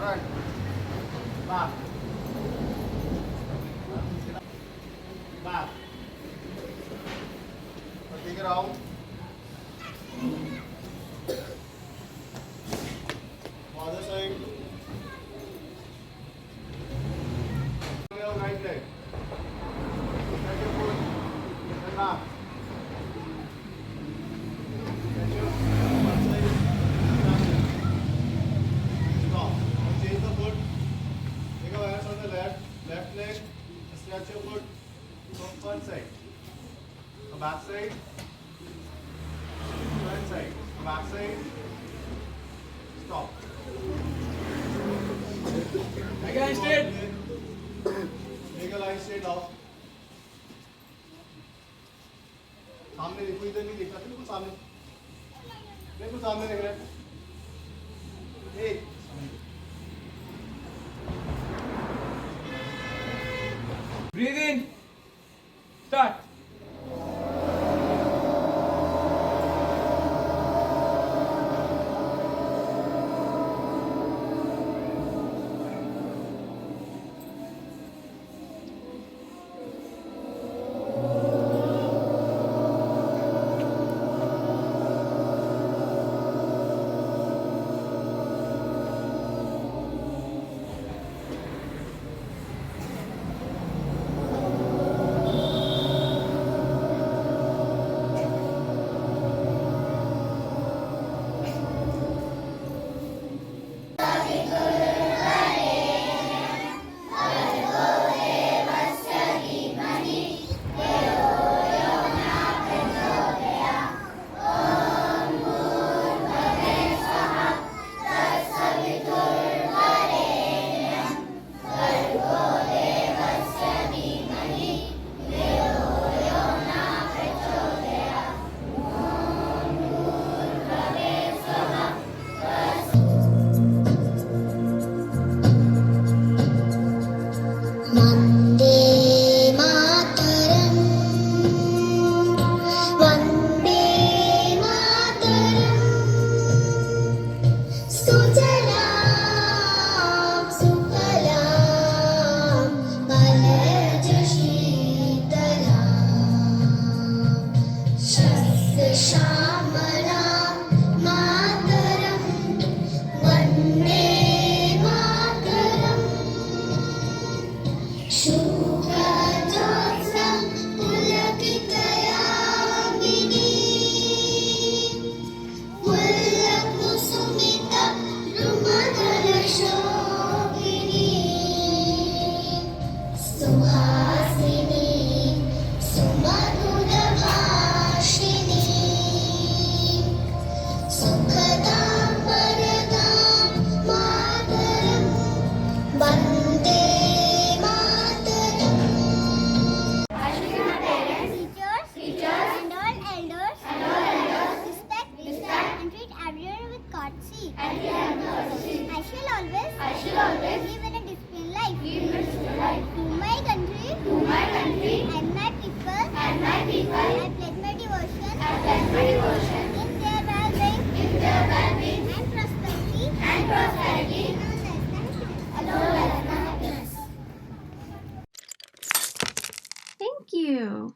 Front. Back. Back. Now take it out. Other side. Right leg. Set your foot. And back. Set your one side. Stop. Now change the foot. Take a balance on the left leg. Stretch your foot from one side. The back side. Front side. Back side. Stop. Again, straight. Make a line straight off. सामने देखो, इधर नहीं देखना, बिल्कुल सामने, बिल्कुल सामने देख रहे हैं। एक Breathe in. Start. Vande Mataram Vande Mataram सुजलां सुफलां मलयज शीतलां शस्यश्यामलां मातरं वन्दे शुभ्रज्योत्स्ना पुलकितयामिनी पुल्लकुसुमिता द्रुमदलशोभिनी सुहासिनी सुमधुरभाषिणी सुखदां वरदां मातरं वन्दे I shall always live in a disciplined life. To my country, and my people, I pledge my devotion. In their well-being, and prosperity, alone as my happiness. Thank you.